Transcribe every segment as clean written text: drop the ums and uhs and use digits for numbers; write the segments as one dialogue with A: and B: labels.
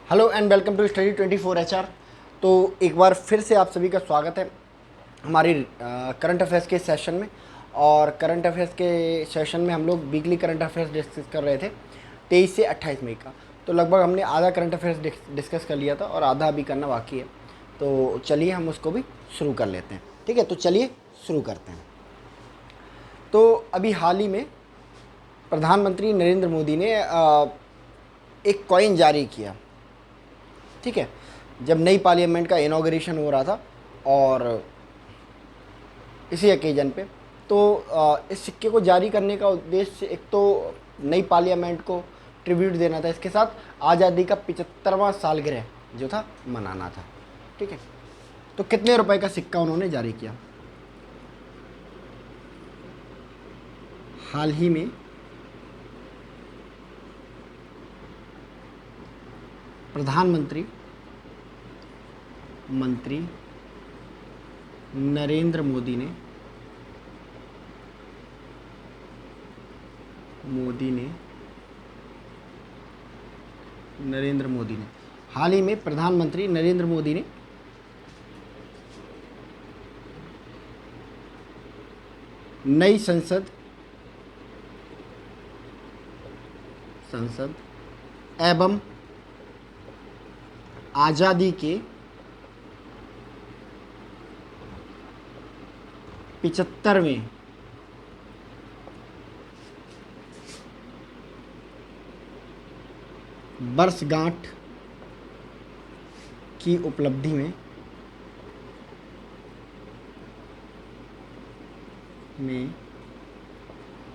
A: Hello and welcome to study 24 HR। तो एक बार फिर से आप सभी का स्वागत है हमारी करंट अफेयर्स के सेशन में। और करंट अफेयर्स के सेशन में हम लोग वीकली करंट अफेयर्स डिस्कस कर रहे थे 23 से 28 मई का। तो लगभग हमने आधा करंट अफेयर्स डिस्कस कर लिया था और आधा अभी करना बाकी है। तो चलिए हम उसको भी शुरू कर लेते हैं। ठीक है, तो चलिए शुरू करते हैं। तो अभी हाल ही में प्रधानमंत्री नरेंद्र मोदी ने एक कॉइन जारी किया। ठीक है, जब नई पार्लियामेंट का इनॉग्रेशन हो रहा था और इसी ओकेजन पे तो इस सिक्के को जारी करने का उद्देश्य एक तो नई पार्लियामेंट को ट्रिब्यूट देना था, इसके साथ आज़ादी का 75वां सालगिरह जो था मनाना था। ठीक है, तो कितने रुपए का सिक्का उन्होंने जारी किया? हाल ही में प्रधानमंत्री नरेंद्र मोदी ने हाल ही में प्रधानमंत्री नरेंद्र मोदी ने नई संसद एवं आज़ादी के 75वें वर्षगांठ की उपलब्धि में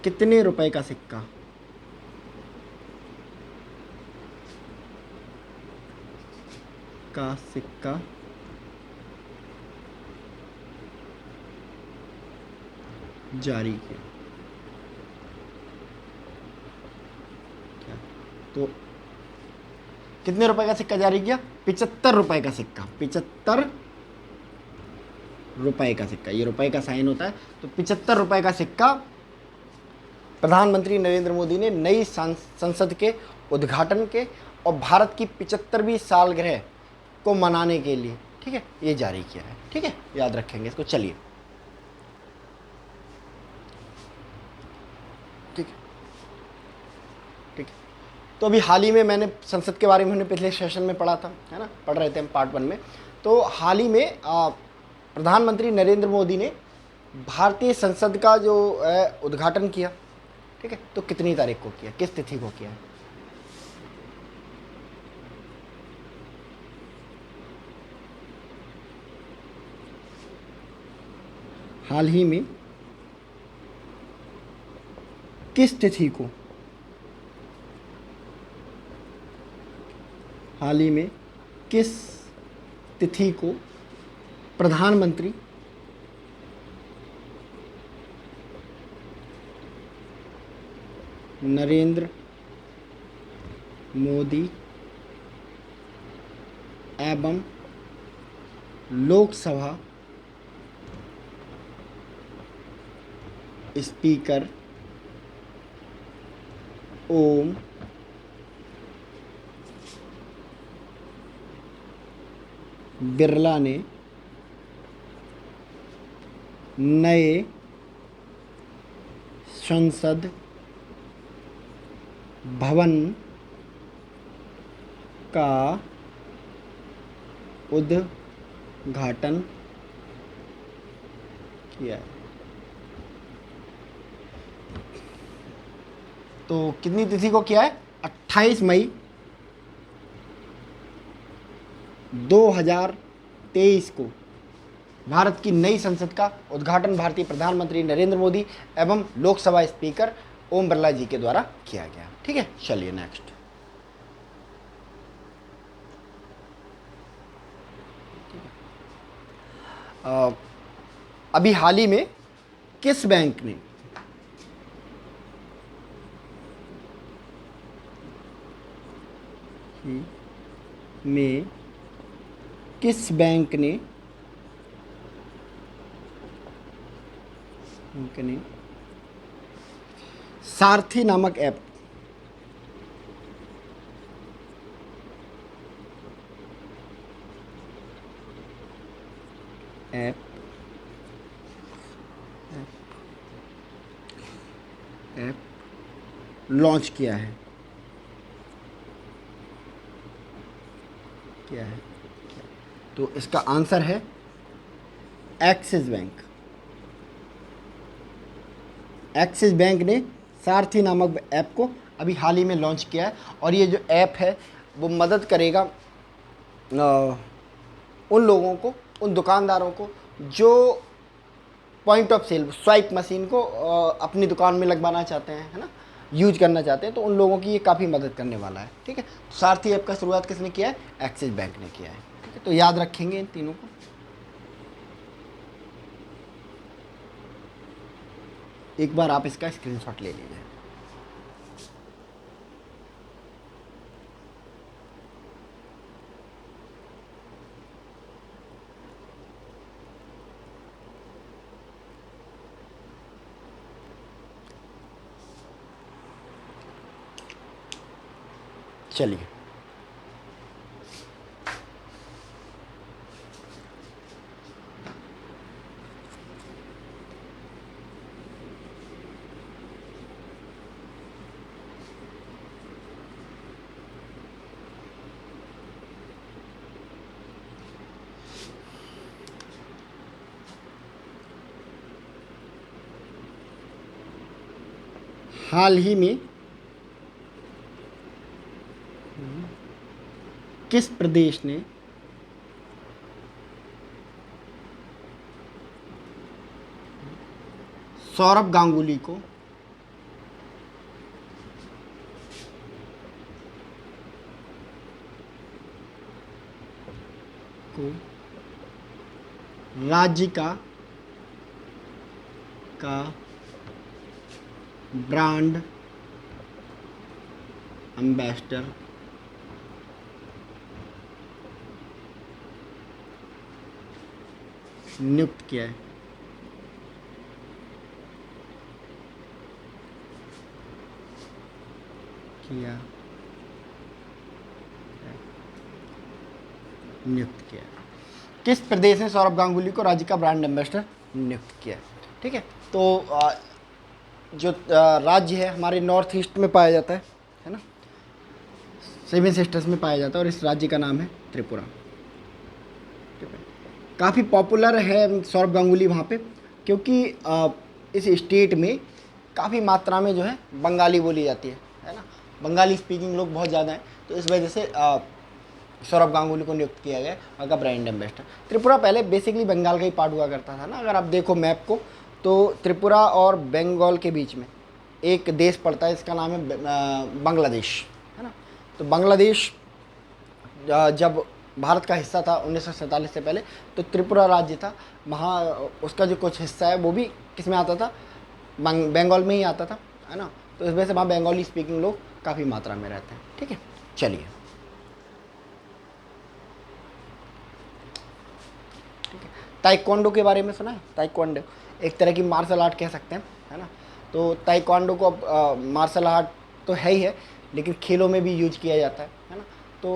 A: कितने रुपए का सिक्का जारी किया? तो कितने रुपए का सिक्का जारी किया? 75 रुपए का सिक्का। 75 रुपए का सिक्का, ये रुपए का साइन होता है। तो 75 रुपए का सिक्का प्रधानमंत्री नरेंद्र मोदी ने नई संसद के उद्घाटन के और भारत की 75वीं सालगिरह को मनाने के लिए, ठीक है, ये जारी किया है। ठीक है, याद रखेंगे इसको। चलिए, ठीक है, ठीक है। तो अभी हाल ही में मैंने संसद के बारे में हमने पिछले सेशन में पढ़ा था, है ना, पढ़ रहे थे हम पार्ट 1 में। तो हाल ही में प्रधानमंत्री नरेंद्र मोदी ने भारतीय संसद का जो उद्घाटन किया। ठीक है, तो कितनी तारीख को किया, किस तिथि को किया? हाल ही में किस तिथि को प्रधानमंत्री नरेंद्र मोदी एवं लोकसभा स्पीकर ओम बिरला ने नए संसद भवन का उद्घाटन किया है। तो कितनी तिथि को किया है? 28 मई 2023 को भारत की नई संसद का उद्घाटन भारतीय प्रधानमंत्री नरेंद्र मोदी एवं लोकसभा स्पीकर ओम बिरला जी के द्वारा किया गया। ठीक है, चलिए नेक्स्ट। अभी हाल ही में किस बैंक ने सारथी नामक ऐप ऐप ऐप लॉन्च किया है, तो इसका आंसर है एक्सिस बैंक। एक्सिस बैंक ने सारथी नामक ऐप को अभी हाल ही में लॉन्च किया है, और ये जो ऐप है वो मदद करेगा उन लोगों को, उन दुकानदारों को जो point of sale swipe machine को अपनी दुकान में लगवाना चाहते हैं, है ना, यूज करना चाहते हैं, तो उन लोगों की ये काफ़ी मदद करने वाला है। ठीक है, सारथी ऐप का शुरुआत किसने किया है? एक्सिस बैंक ने किया है। ठीक है, तो याद रखेंगे इन तीनों को। एक बार आप इसका स्क्रीनशॉट ले लीजिए। चलिए, हाल ही में किस प्रदेश ने सौरभ गांगुली को राज्य का ब्रांड एम्बेसडर नियुक्त किया है? नियुक्त किया। किस प्रदेश ने सौरभ गांगुली को राज्य का ब्रांड एम्बेसडर नियुक्त किया? ठीक है, तो जो राज्य है हमारे नॉर्थ ईस्ट में पाया जाता है ना, 7 सिस्टर्स में पाया जाता है, और इस राज्य का नाम है त्रिपुरा। काफ़ी पॉपुलर है सौरभ गांगुली वहाँ पे, क्योंकि इस स्टेट में काफ़ी मात्रा में जो है बंगाली बोली जाती है ना, बंगाली स्पीकिंग लोग बहुत ज़्यादा हैं, तो इस वजह से सौरभ गांगुली को नियुक्त किया गया वहाँ का ब्रांड एम्बेसडर। त्रिपुरा पहले बेसिकली बंगाल का ही पार्ट हुआ करता था ना, अगर आप देखो मैप को, तो त्रिपुरा और बंगाल के बीच में एक देश पड़ता है, इसका नाम है बांग्लादेश, है ना। तो बांग्लादेश जब भारत का हिस्सा था 1947 से पहले, तो त्रिपुरा राज्य था, वहाँ उसका जो कुछ हिस्सा है वो भी किस में आता था? बंगाल में ही आता था, है ना। तो इस वजह से वहाँ बंगाली स्पीकिंग लोग काफ़ी मात्रा में रहते हैं। ठीक है, चलिए, ताइक्वांडो के बारे में सुना है? ताइक्वांडो एक तरह की मार्शल आर्ट कह सकते हैं, है ना। तो ताइक्वांडो को अब मार्शल आर्ट तो है ही है, लेकिन खेलों में भी यूज किया जाता है ना। तो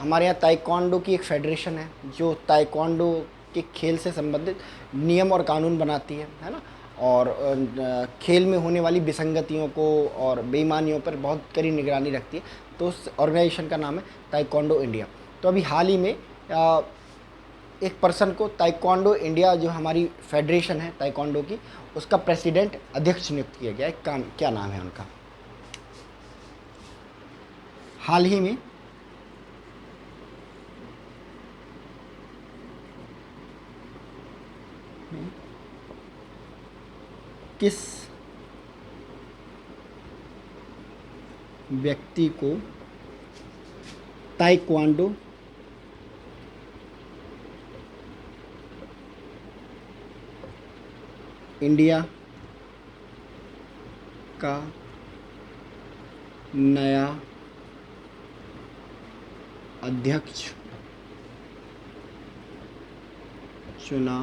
A: हमारे यहाँ ताइक्वांडो की एक फेडरेशन है जो ताइक्वांडो के खेल से संबंधित नियम और कानून बनाती है ना, और खेल में होने वाली विसंगतियों को और बेईमानियों पर बहुत कड़ी निगरानी रखती है। तो उस ऑर्गेनाइजेशन का नाम है ताइक्वांडो इंडिया। तो अभी हाल ही में एक पर्सन को ताइक्वांडो इंडिया, जो हमारी फेडरेशन है ताइक्वांडो की, उसका प्रेसिडेंट अध्यक्ष नियुक्त किया गया है। क्या नाम है उनका? हाल ही में किस व्यक्ति को ताइक्वांडो इंडिया का नया अध्यक्ष चुना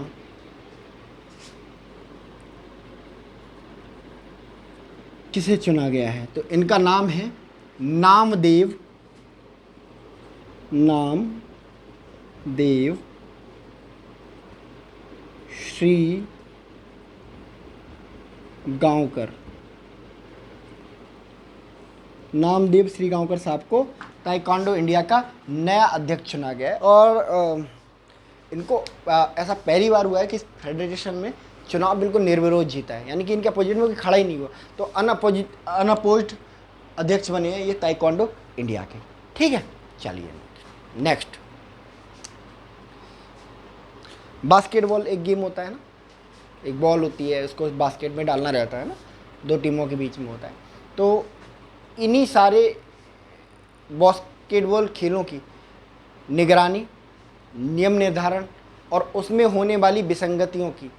A: किसे चुना गया है? तो इनका नाम है नामदेव श्री गांवकर, नामदेव श्री गांवकर साहब को ताइक्वांडो इंडिया का नया अध्यक्ष चुना गया है। और इनको ऐसा पहली बार हुआ है कि इस फेडरेशन में चुनाव बिल्कुल निर्विरोध जीता है, यानी कि इनके अपोजिट में कोई खड़ा ही नहीं हुआ। तो अनअपोज्ड अध्यक्ष बने हैं ये ताइक्वांडो इंडिया के। ठीक है, चलिए नेक्स्ट। बास्केटबॉल एक गेम होता है ना, एक बॉल होती है, उसको बास्केट में डालना रहता है ना, दो टीमों के बीच में होता है। तो इन्हीं सारे बास्केटबॉल खेलों की निगरानी, नियम निर्धारण और उसमें होने वाली विसंगतियों की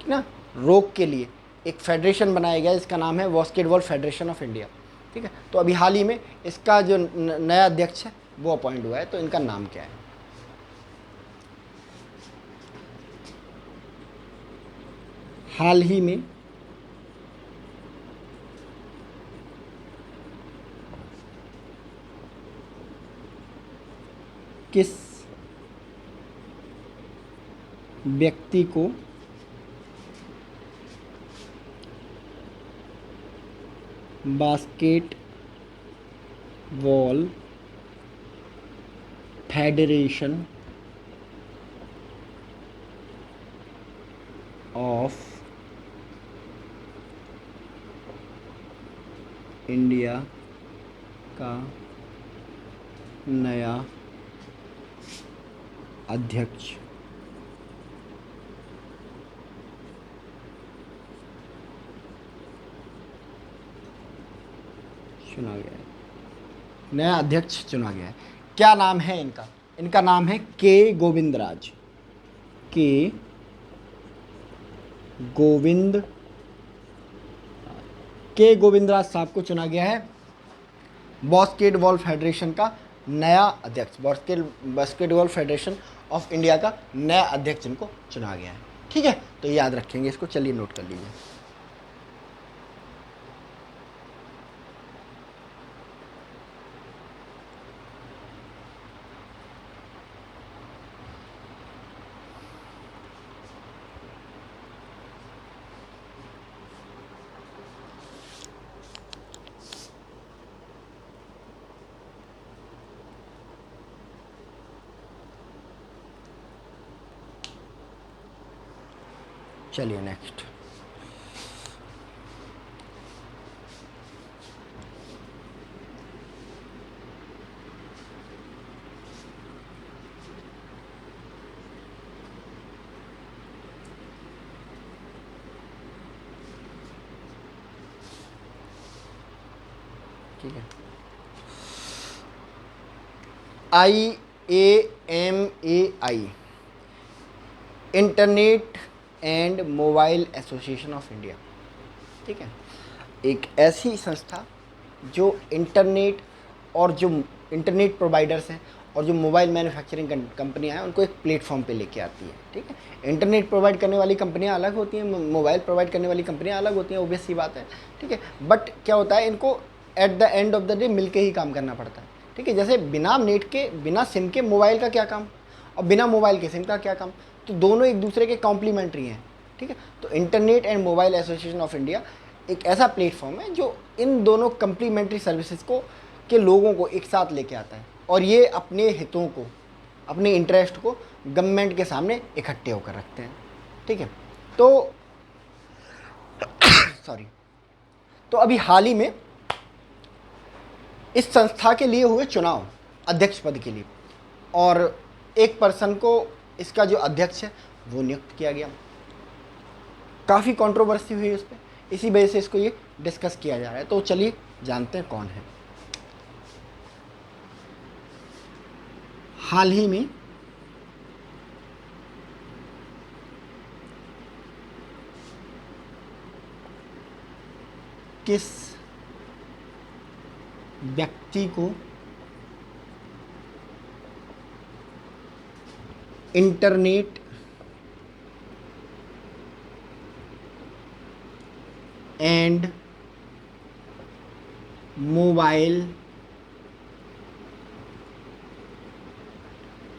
A: ना रोक के लिए एक फेडरेशन बनाया गया जिसका नाम है बास्केटबॉल फेडरेशन ऑफ इंडिया। ठीक है, तो अभी हाल ही में इसका जो नया अध्यक्ष है वो अपॉइंट हुआ है। तो इनका नाम क्या है? हाल ही में किस व्यक्ति को बास्केटबॉल फेडरेशन ऑफ इंडिया का नया अध्यक्ष चुना गया है? नया अध्यक्ष चुना गया है। क्या नाम है इनका? इनका नाम है के गोविंदराज। के गोविंद के गोविंदराज साहब को चुना गया है बास्केटबॉल फेडरेशन का नया अध्यक्ष। बास्केटबॉल फेडरेशन ऑफ इंडिया का नया अध्यक्ष इनको चुना गया है। ठीक है, तो याद रखेंगे इसको। चलिए नोट कर लीजिए। चलिए नेक्स्ट। ठीक है, IAMAI internet and mobile association of India. ठीक है, एक ऐसी संस्था जो इंटरनेट और जो इंटरनेट प्रोवाइडर्स हैं और जो मोबाइल मैन्युफैक्चरिंग कंपनियां हैं उनको एक प्लेटफॉर्म पे लेके आती है। ठीक है, इंटरनेट प्रोवाइड करने वाली कंपनियां अलग होती हैं, मोबाइल प्रोवाइड करने वाली कंपनियां अलग होती हैं, ऑब्वियस सी बात है। ठीक है, बट क्या होता है, इनको at the end of the day मिलके ही काम करना पड़ता है। ठीक है, जैसे बिना नेट के, बिना सिम के मोबाइल का क्या काम और बिना मोबाइल के सिम का क्या काम, तो दोनों एक दूसरे के कॉम्प्लीमेंट्री हैं। ठीक है, तो internet and mobile association of India एक ऐसा प्लेटफॉर्म है जो इन दोनों कम्प्लीमेंट्री सर्विसेज को के लोगों को एक साथ लेके आता है और ये अपने हितों को, अपने इंटरेस्ट को गवर्नमेंट के सामने इकट्ठे होकर रखते हैं। ठीक है, तो सॉरी, तो अभी हाल ही में इस संस्था के लिए हुए चुनाव अध्यक्ष पद के लिए, और एक पर्सन को इसका जो अध्यक्ष है वो नियुक्त किया गया। काफ़ी कंट्रोवर्सी हुई उस पर, इसी वजह से इसको ये डिस्कस किया जा रहा है। तो चलिए जानते हैं कौन है। हाल ही में किस व्यक्ति को internet and mobile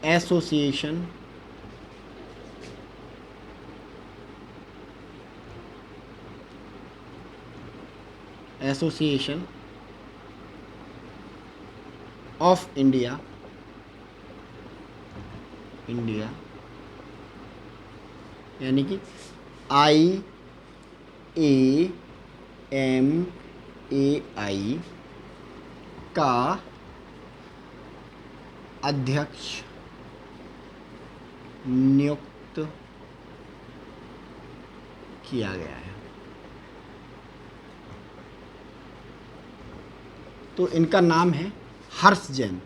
A: association association of India यानी कि IAMAI का अध्यक्ष नियुक्त किया गया है। तो इनका नाम है हर्ष जैन।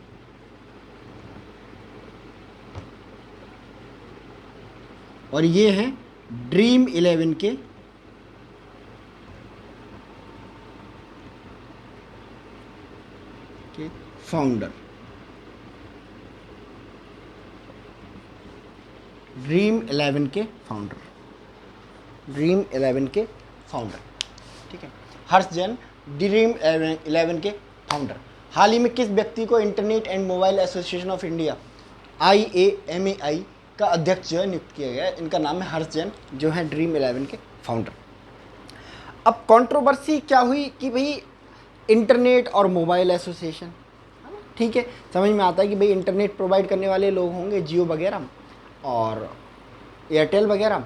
A: और ये हैं ड्रीम 11 के फाउंडर। ड्रीम 11 के फाउंडर, ठीक है, हर्ष जैन ड्रीम 11 के फाउंडर। हाल ही में किस व्यक्ति को internet and mobile association of India IAMAI का अध्यक्ष जो है नियुक्त किया गया है? इनका नाम है हर्ष जैन, जो है ड्रीम 11 के फाउंडर। अब कंट्रोवर्सी क्या हुई कि भाई इंटरनेट और मोबाइल एसोसिएशन, ठीक है, समझ में आता है कि भाई इंटरनेट प्रोवाइड करने वाले लोग होंगे जियो वगैरह और एयरटेल वगैरह,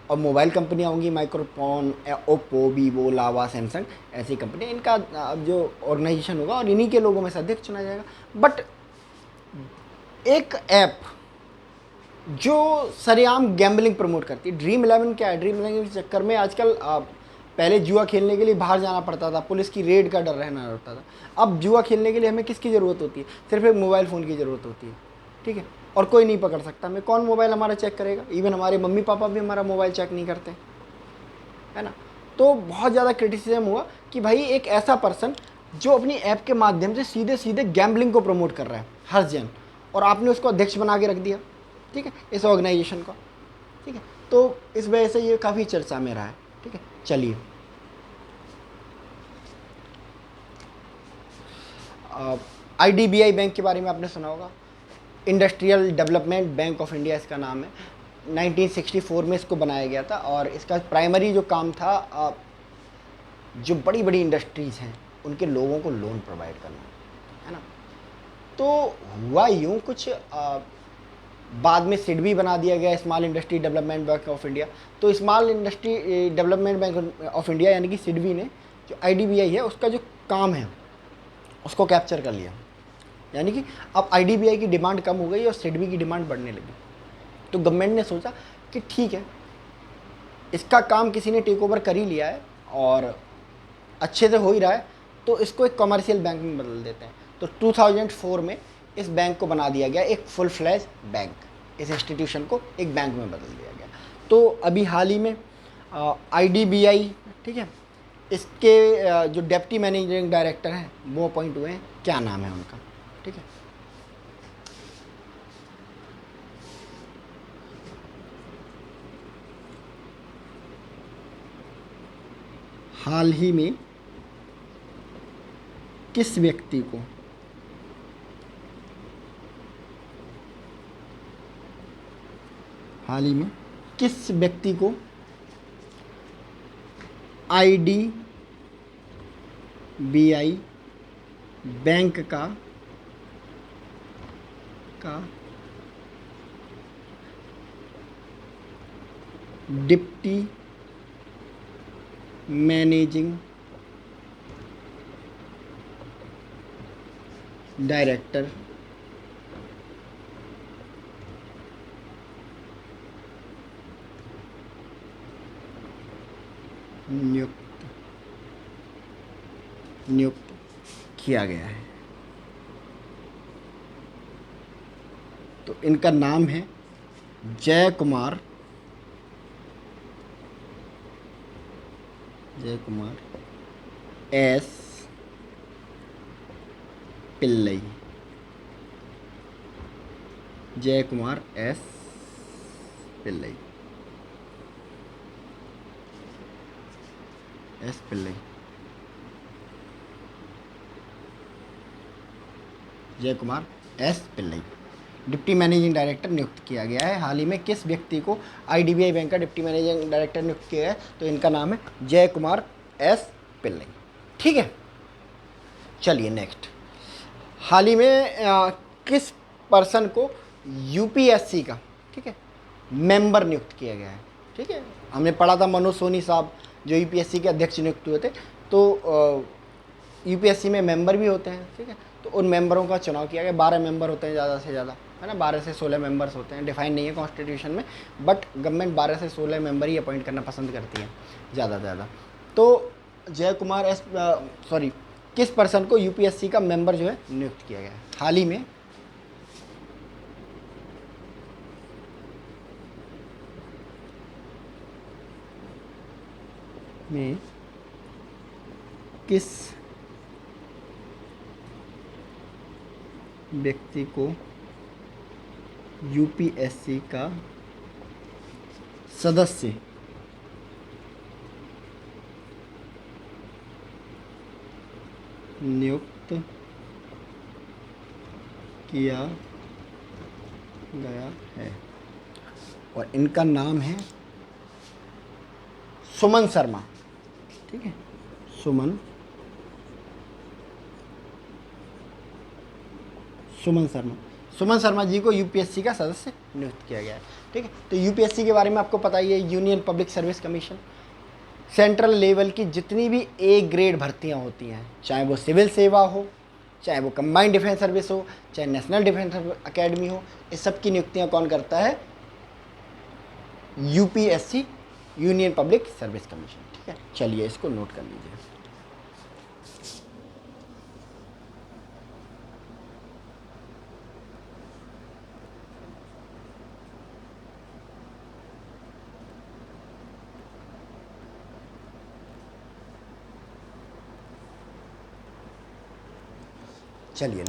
A: और मोबाइल कंपनियाँ होंगी माइक्रोफोन, ओप्पो, वीवो, लावा, सैमसंग, ऐसी कंपनी। इनका जो ऑर्गेनाइजेशन होगा और इन्हीं के लोगों में से अध्यक्ष चुना जाएगा। बट एक ऐप जो सरेआम गैम्बलिंग प्रमोट करती है, ड्रीम 11 क्या है? ड्रीम 11 के चक्कर में आजकल पहले जुआ खेलने के लिए बाहर जाना पड़ता था, पुलिस की रेड का डर रहना पड़ता था। अब जुआ खेलने के लिए हमें किसकी ज़रूरत होती है? सिर्फ एक मोबाइल फ़ोन की ज़रूरत होती है, ठीक है, और कोई नहीं पकड़ सकता हमें। कौन मोबाइल हमारा चेक करेगा? इवन हमारे मम्मी पापा भी हमारा मोबाइल चेक नहीं करते, है ना। तो बहुत ज़्यादा क्रिटिसिज्म हुआ कि भाई एक ऐसा पर्सन जो अपनी ऐप के माध्यम से सीधे सीधे गैम्बलिंग को प्रमोट कर रहा है, हर्ष जैन, और आपने उसको अध्यक्ष बना के रख दिया, ठीक है, इस ऑर्गेनाइजेशन को, ठीक है। तो इस वजह से ये काफ़ी चर्चा में रहा है, ठीक है। चलिए, IDBI बैंक के बारे में आपने सुना होगा, industrial development bank of India इसका नाम है। 1964 में इसको बनाया गया था और इसका प्राइमरी जो काम था जो बड़ी बड़ी इंडस्ट्रीज़ हैं उनके लोगों को लोन प्रोवाइड करना, है ना। तो हुआ यूँ कुछ, बाद में सिडबी बना दिया गया, small industry development bank of India. तो small industry development bank of India यानी कि सिडबी ने जो IDBI है उसका जो काम है उसको कैप्चर कर लिया। यानी कि अब IDBI की डिमांड कम हो गई और सिडबी की डिमांड बढ़ने लगी। तो गवर्नमेंट ने सोचा कि ठीक है, इसका काम किसी ने टेक ओवर कर ही लिया है और अच्छे से हो ही रहा है, तो इसको एक कमर्शियल बैंक में बदल देते हैं। तो 2004 में इस बैंक को बना दिया गया एक फुल फ्लैश बैंक, इस इंस्टीट्यूशन को एक बैंक में बदल दिया गया। तो अभी हाल ही में IDBI, ठीक है, इसके जो डेप्टी मैनेजिंग डायरेक्टर हैं वो अपॉइंट हुए हैं। क्या नाम है उनका? ठीक है, हाल ही में किस व्यक्ति को IDBI बैंक का डिप्टी मैनेजिंग डायरेक्टर नियुक्त किया गया है। तो इनका नाम है जय कुमार एस पिल्लई। जय कुमार एस पिल्लई, जय Kumar S Pillai deputy managing director नियुक्त किया गया है। हाल ही में किस व्यक्ति को IDBI बैंक का डिप्टी मैनेजिंग डायरेक्टर नियुक्त किया है? तो इनका नाम है जय कुमार एस पिल्लई, ठीक है, चलिए नेक्स्ट। हाल ही में किस पर्सन को यूपीएससी का, ठीक है, मेंबर नियुक्त किया गया है? ठीक है, हमने पढ़ा था मनोज सोनी साहब जो यूपीएससी के अध्यक्ष नियुक्त हुए थे। तो यूपीएससी में मेंबर भी होते हैं, ठीक है, तो उन मेंबरों का चुनाव किया गया। 12 मेंबर होते हैं ज़्यादा से ज़्यादा, है ना, 12 से 16 मेंबर्स होते हैं, डिफाइन नहीं है कॉन्स्टिट्यूशन में, बट गवर्नमेंट 12 से 16 मेंबर ही अपॉइंट करना पसंद करती है ज़्यादा से ज़्यादा। तो जय कुमार किस पर्सन को यूपीएससी का मेंबर जो है नियुक्त किया गया है हाल ही में? किस व्यक्ति को यूपीएससी का सदस्य नियुक्त किया गया है? और इनका नाम है सुमन शर्मा, ठीक है, सुमन शर्मा। सुमन शर्मा जी को यूपीएससी का सदस्य नियुक्त किया गया है, ठीक है। तो यूपीएससी के बारे में आपको पता ही है, union public service commission, central level की जितनी भी ए ग्रेड भर्तियां होती हैं, चाहे वो सिविल सेवा हो, चाहे वो कंबाइंड डिफेंस सर्विस हो, चाहे नेशनल डिफेंस अकेडमी हो, इस सब की नियुक्तियां कौन करता है? UPSC, union public service commission, ठीक है। चलिए इसको नोट कर लीजिए। चलिए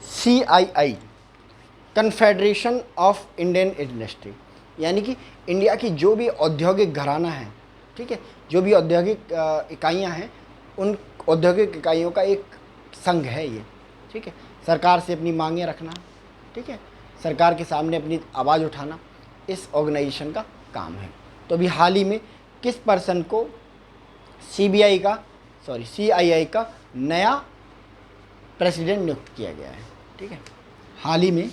A: CII, confederation of Indian industry, यानी कि इंडिया की जो भी औद्योगिक घराना है, ठीक है, जो भी औद्योगिक इकाइयां हैं, उन औद्योगिक इकाइयों का एक संघ है ये, ठीक है। सरकार से अपनी मांगें रखना, ठीक है, सरकार के सामने अपनी आवाज़ उठाना, इस ऑर्गेनाइजेशन का काम है। तो अभी हाल ही में किस पर्सन को CII का नया प्रेसिडेंट नियुक्त किया गया है, ठीक है, हाल ही में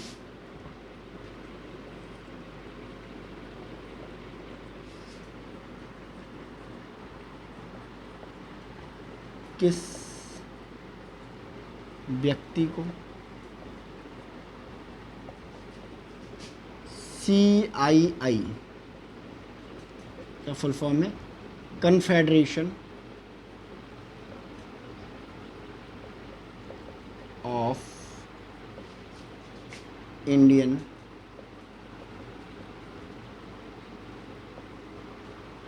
A: किस व्यक्ति को CII का फुल फॉर्म है कन्फेडरेशन ऑफ इंडियन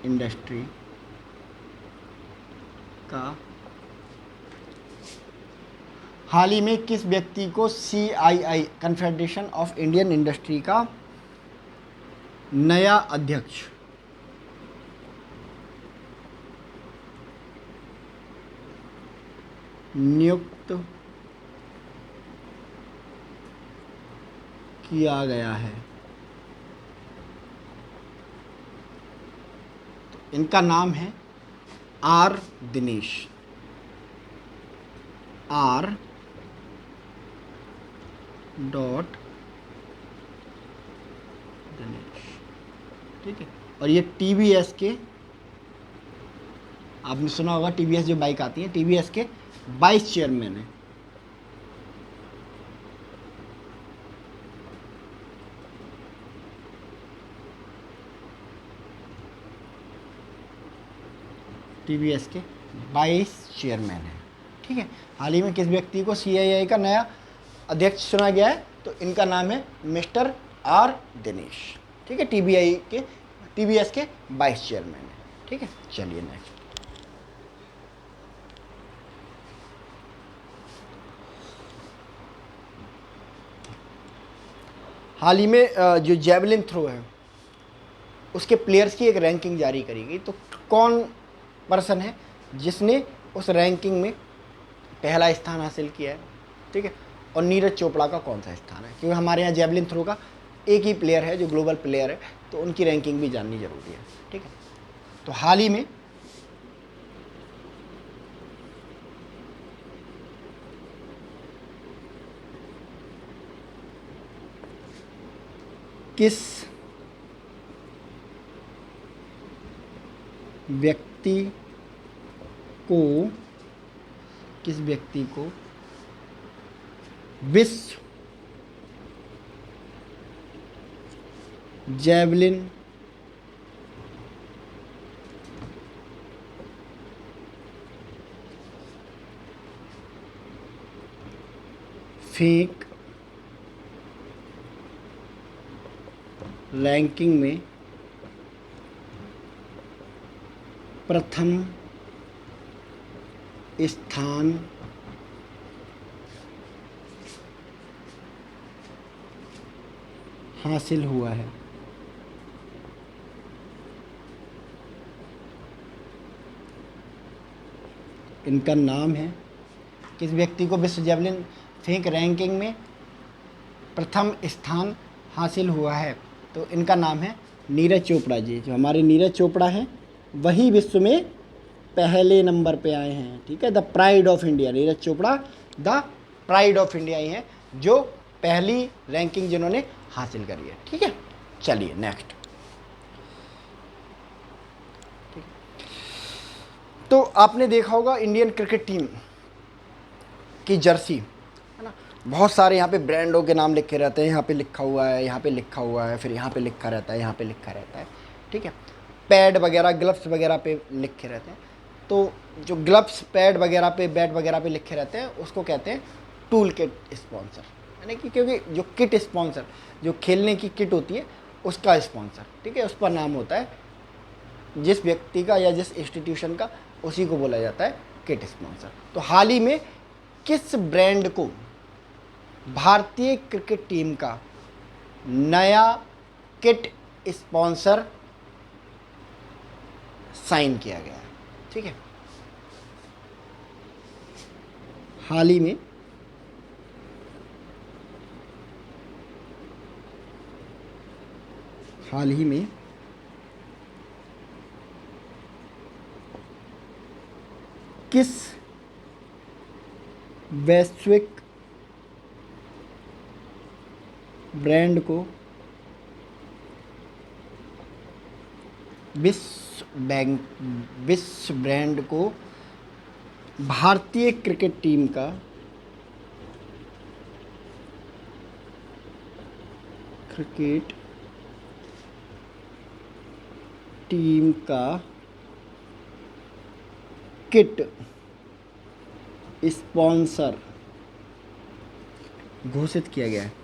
A: इंडस्ट्री का, हाल ही में किस व्यक्ति को CII confederation of Indian industry का नया अध्यक्ष नियुक्त किया गया है? तो इनका नाम है R Dinesh, R dot Dinesh, ठीक है। और ये TVS के, आपने सुना होगा TVS जो बाइक आती है, TVS के वाइस चेयरमैन है। TVS के वाइस चेयरमैन है, ठीक है। हाल ही में किस व्यक्ति को CII का नया अध्यक्ष चुना गया है? तो इनका नाम है मिस्टर R दिनेश, ठीक है, TVS के वाइस चेयरमैन है, ठीक है। चलिए नेक्स्ट। हाल ही में जो जेवलिन थ्रो है उसके प्लेयर्स की एक रैंकिंग जारी करी गई। तो कौन पर्सन है जिसने उस रैंकिंग में पहला स्थान हासिल किया है, ठीक है, और नीरज चोपड़ा का कौन सा स्थान है, क्योंकि हमारे यहाँ जेवलिन थ्रो का एक ही प्लेयर है जो ग्लोबल प्लेयर है, तो उनकी रैंकिंग भी जाननी जरूरी है, ठीक है। तो हाल ही में किस व्यक्ति को विश्व जेवलिन फेंक रैंकिंग में प्रथम स्थान हासिल हुआ है। इनका नाम है, किस व्यक्ति को विश्व जेवलिन फेंक रैंकिंग में प्रथम स्थान हासिल हुआ है, तो इनका नाम है नीरज चोपड़ा जी। जो हमारे नीरज चोपड़ा हैं वही विश्व में पहले नंबर पे आए हैं, ठीक है। The pride of India, Neeraj Chopra the pride of India ही हैं जो पहली रैंकिंग जिन्होंने हासिल करी है, ठीक है। चलिए नेक्स्ट। तो आपने देखा होगा इंडियन क्रिकेट टीम की जर्सी, है ना, बहुत सारे यहाँ पे ब्रांडों के नाम लिखे रहते हैं, यहाँ पे लिखा हुआ है, यहाँ पे लिखा हुआ है, फिर यहाँ पे लिखा रहता है, यहाँ पे लिखा रहता है, ठीक है। पैड वगैरह, ग्लव्स वगैरह पे लिखे रहते हैं। तो जो ग्लव्स, पैड वगैरह पे, बैट वगैरह पे लिखे रहते हैं उसको कहते हैं टूल किट स्पॉन्सर, यानी कि क्योंकि जो किट स्पॉन्सर, जो खेलने की किट होती है उसका स्पॉन्सर, ठीक है, उस पर नाम होता है जिस व्यक्ति का या जिस इंस्टीट्यूशन का, उसी को बोला जाता है किट स्पॉन्सर। तो हाल ही में किस ब्रांड को भारतीय क्रिकेट टीम का नया किट स्पॉन्सर साइन किया गया है, ठीक है। हाल ही में किस वैश्विक ब्रांड को विश्व ब्रांड को भारतीय क्रिकेट टीम का किट स्पॉन्सर घोषित किया गया है?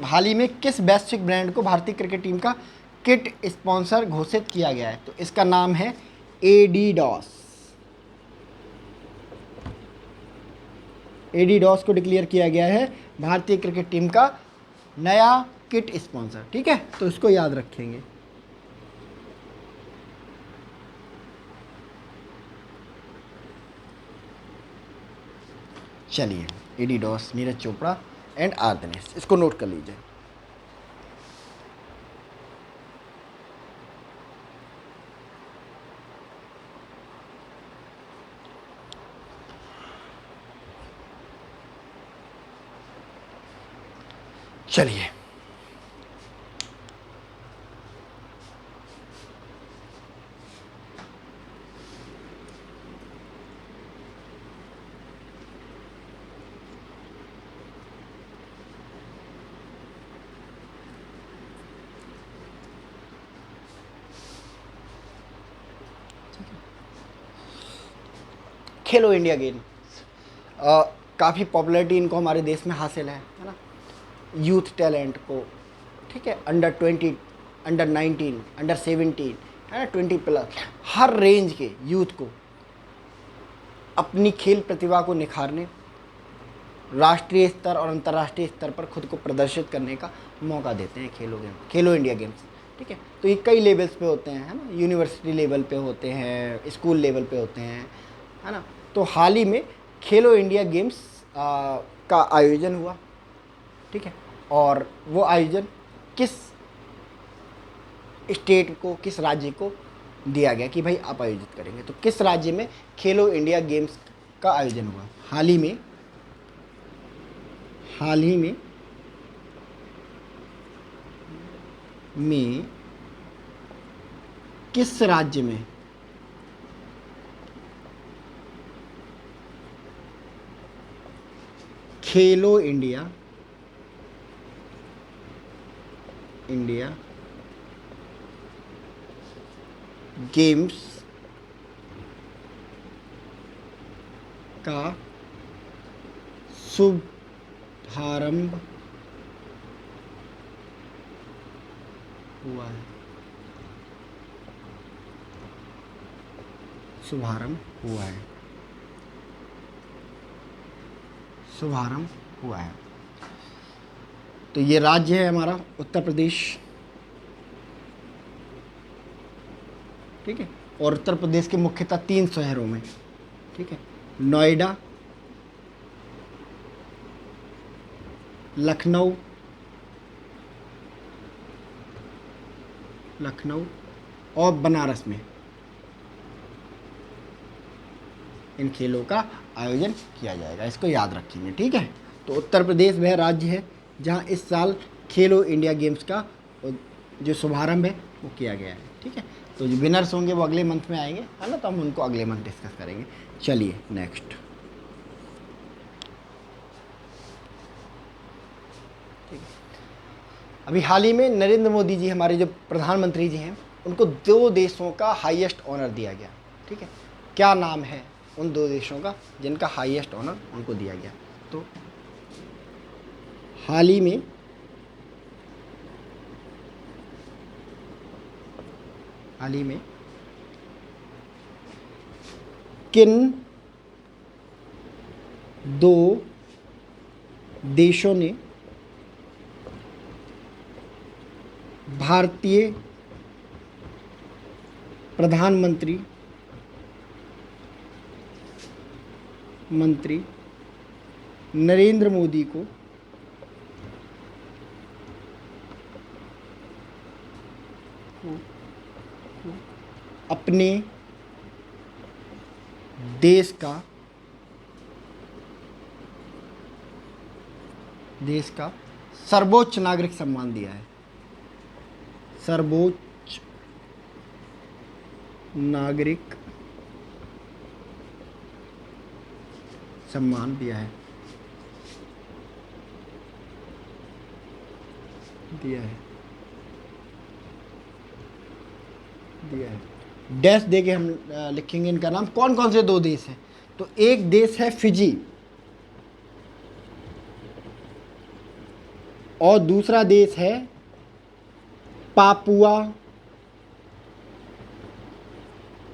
A: हाल ही में किस वैश्विक ब्रांड को भारतीय क्रिकेट टीम का किट स्पॉन्सर घोषित किया गया है? तो इसका नाम है एडिडास। एडिडास को डिक्लेयर किया गया है भारतीय क्रिकेट टीम का नया किट स्पॉन्सर, ठीक है। तो इसको याद रखेंगे। चलिए, Adidas, Neeraj Chopra and R Dinesh, इसको नोट कर लीजिए। चलिए, खेलो इंडिया गेम्स काफ़ी पॉपुलैरिटी इनको हमारे देश में हासिल है ना, यूथ टैलेंट को, ठीक है, अंडर 19, अंडर 17 है ना, 20+, हर रेंज के यूथ को अपनी खेल प्रतिभा को निखारने, राष्ट्रीय स्तर और अंतर्राष्ट्रीय स्तर पर खुद को प्रदर्शित करने का मौका देते हैं खेलो इंडिया गेम्स। ठीक है, तो ये कई लेवल्स पे होते हैं, है ना, यूनिवर्सिटी लेवल पे होते हैं, स्कूल लेवल पे होते हैं, है ना। तो हाल ही में खेलो इंडिया गेम्स का आयोजन हुआ। ठीक है, और वो आयोजन किस स्टेट को, किस राज्य को दिया गया कि भाई आप आयोजित करेंगे, तो किस राज्य में खेलो इंडिया गेम्स का आयोजन हुआ हाल ही में किस राज्य में खेलो इंडिया गेम्स का शुभारंभ हुआ है। तो ये राज्य है हमारा उत्तर प्रदेश। ठीक है, और उत्तर प्रदेश के मुख्यतः 3 शहरों में, ठीक है, नोएडा, लखनऊ और बनारस में इन खेलों का आयोजन किया जाएगा, इसको याद रखेंगे। ठीक है, तो उत्तर प्रदेश वह राज्य है जहां इस साल खेलो इंडिया गेम्स का जो शुभारंभ है वो किया गया है। ठीक है, तो जो विनर्स होंगे वो अगले मंथ में आएंगे, है ना, तो हम उनको अगले मंथ डिस्कस करेंगे। चलिए नेक्स्ट। ठीक है, अभी हाल ही में नरेंद्र मोदी जी, हमारे जो प्रधानमंत्री जी हैं, उनको 2 देशों का हाईएस्ट ऑनर दिया गया। ठीक है, क्या नाम है उन 2 देशों का जिनका हाईएस्ट ऑनर उनको दिया गया? तो हाल ही में किन 2 देशों ने भारतीय प्रधानमंत्री नरेंद्र मोदी को अपने देश का सर्वोच्च नागरिक सम्मान दिया है? सर्वोच्च नागरिक सम्मान दिया है। डैश दे के हम लिखेंगे इनका नाम। कौन कौन से 2 देश हैं? तो एक देश है फिजी और दूसरा देश है पापुआ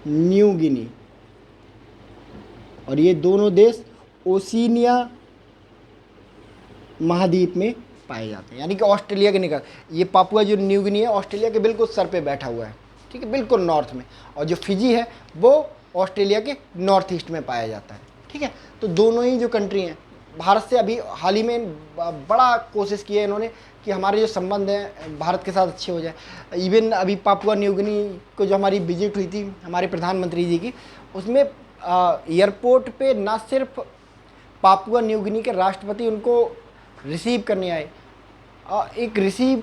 A: न्यू गिनी, और ये दोनों देश ओशिनिया महाद्वीप में पाए जाते हैं, यानी कि ऑस्ट्रेलिया के निकट। ये पापुआ जो न्यू गिनी है ऑस्ट्रेलिया के बिल्कुल सर पे बैठा हुआ है। ठीक है, बिल्कुल नॉर्थ में, और जो फिजी है वो ऑस्ट्रेलिया के नॉर्थ ईस्ट में पाया जाता है। ठीक है, तो दोनों ही जो कंट्री हैं, भारत से अभी हाल ही में बड़ा कोशिश की है इन्होंने कि हमारे जो संबंध हैं भारत के साथ अच्छे हो जाए। इवन अभी पापुआ न्यू गिनी को जो हमारी विजिट हुई थी हमारे प्रधानमंत्री जी की, उसमें एयरपोर्ट पे ना सिर्फ पापुआ न्यू गिनी के राष्ट्रपति उनको रिसीव करने आए, एक रिसीव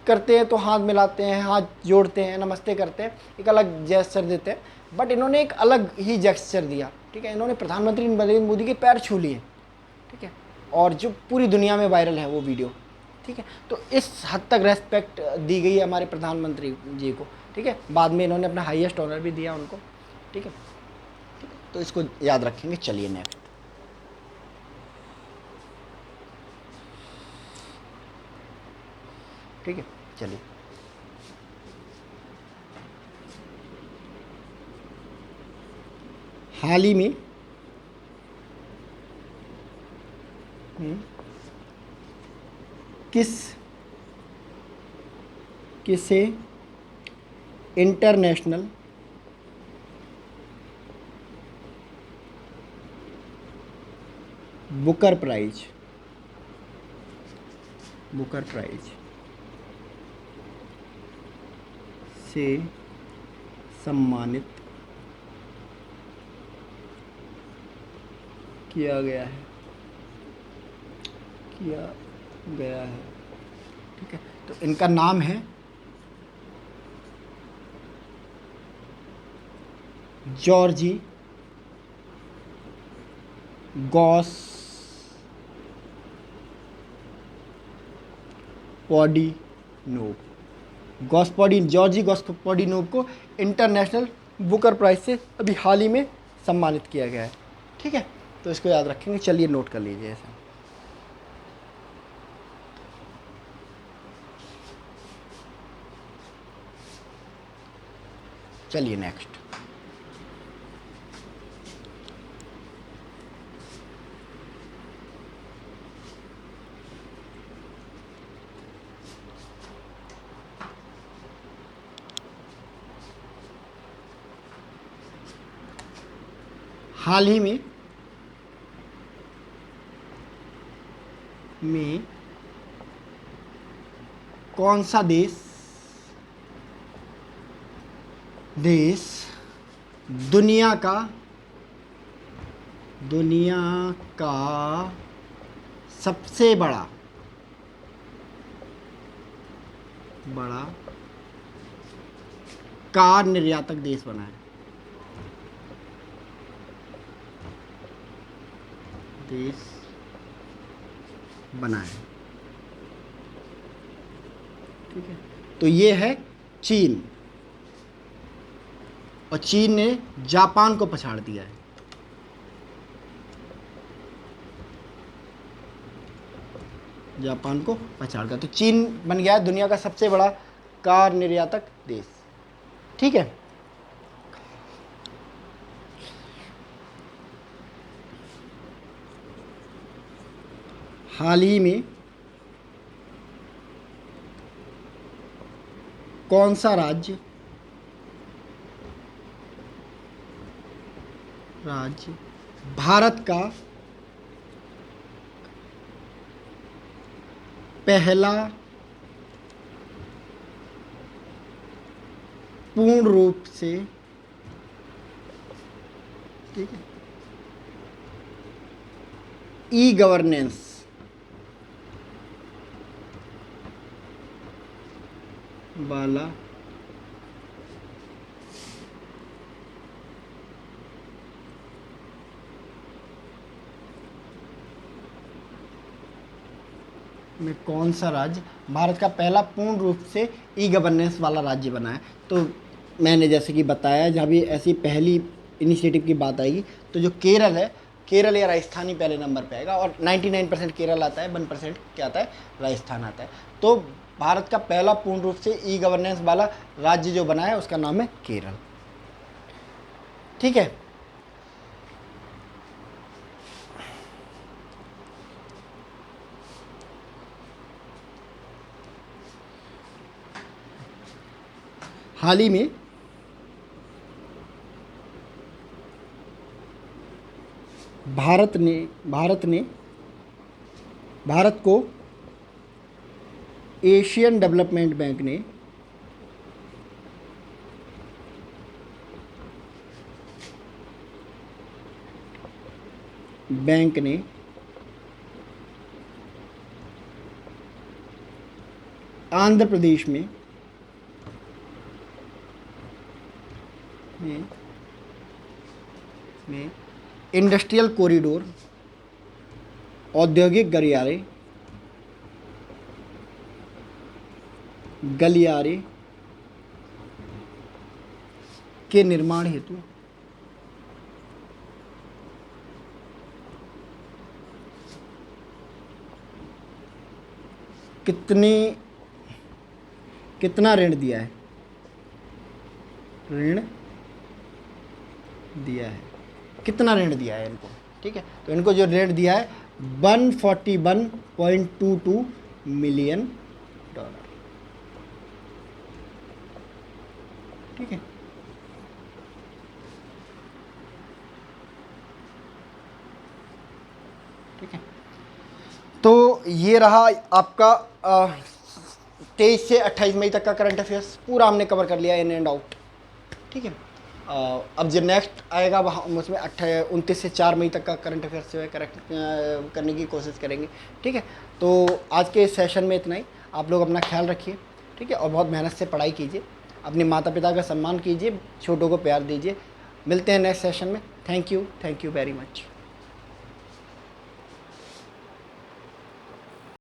A: करते हैं तो हाथ मिलाते हैं, हाथ जोड़ते हैं, नमस्ते करते हैं, एक अलग जेस्चर देते हैं, बट इन्होंने एक अलग ही जेस्चर दिया। ठीक है, इन्होंने प्रधानमंत्री नरेंद्र मोदी के पैर छू लिए। ठीक है, और जो पूरी दुनिया में वायरल है वो वीडियो। ठीक है, तो इस हद तक रेस्पेक्ट दी गई है हमारे प्रधानमंत्री जी को। ठीक है, बाद में इन्होंने अपना हाईएस्ट ऑनर भी दिया उनको। ठीक है, तो इसको याद रखेंगे। चलिए नेक्स्ट। ठीक है, चलिए हाल ही में किस किसे इंटरनेशनल बुकर प्राइज से सम्मानित किया गया है। ठीक है, तो इनका नाम है जॉर्जी जॉर्जी गॉस्पोडिनोव को इंटरनेशनल बुकर प्राइज से अभी हाल ही में सम्मानित किया गया है। ठीक है, तो इसको याद रखेंगे। चलिए नोट कर लीजिए ऐसा। चलिए नेक्स्ट। हाल ही में कौन सा देश दुनिया का सबसे बड़ा कार निर्यातक देश बना है? ठीक है, तो ये है चीन, और चीन ने जापान को पछाड़ दिया है। तो चीन बन गया है दुनिया का सबसे बड़ा कार निर्यातक देश। ठीक है, हाल ही में कौन सा राज्य भारत का पहला पूर्ण रूप से, ठीक है, ई गवर्नेंस वाला में कौन सा राज्य भारत का पहला पूर्ण रूप से ई गवर्नेंस वाला राज्य बना है? तो मैंने जैसे कि बताया, जहाँ भी ऐसी पहली इनिशिएटिव की बात आएगी तो जो केरल है, केरल या राजस्थान ही पहले नंबर पे आएगा, और 99% केरल आता है, 1% क्या आता है, राजस्थान आता है। तो भारत का पहला पूर्ण रूप से ई गवर्नेंस वाला राज्य जो बना है उसका नाम है केरल। ठीक है, हाल ही में भारत को एशियन डेवलपमेंट बैंक ने आंध्र प्रदेश में इंडस्ट्रियल कॉरिडोर, औद्योगिक गलियारे के निर्माण हेतु कितना ऋण दिया है? कितना ऋण दिया है इनको, ठीक है। तो इनको जो ऋण दिया है 141.22 मिलियन डॉलर, ठीक है। ठीक है, तो ये रहा आपका 23 से 28 मई तक का करंट अफेयर्स पूरा हमने कवर कर लिया इन एंड आउट, ठीक है। अब जो नेक्स्ट आएगा हम उसमें 29 से 4 मई तक का करंट अफेयर्स जो है करेक्ट करने की कोशिश करेंगे, ठीक है। तो आज के सेशन में इतना ही। आप लोग अपना ख्याल रखिए, ठीक है, और बहुत मेहनत से पढ़ाई कीजिए, अपने माता पिता का सम्मान कीजिए, छोटों को प्यार दीजिए। मिलते हैं नेक्स्ट सेशन में। Thank you very much.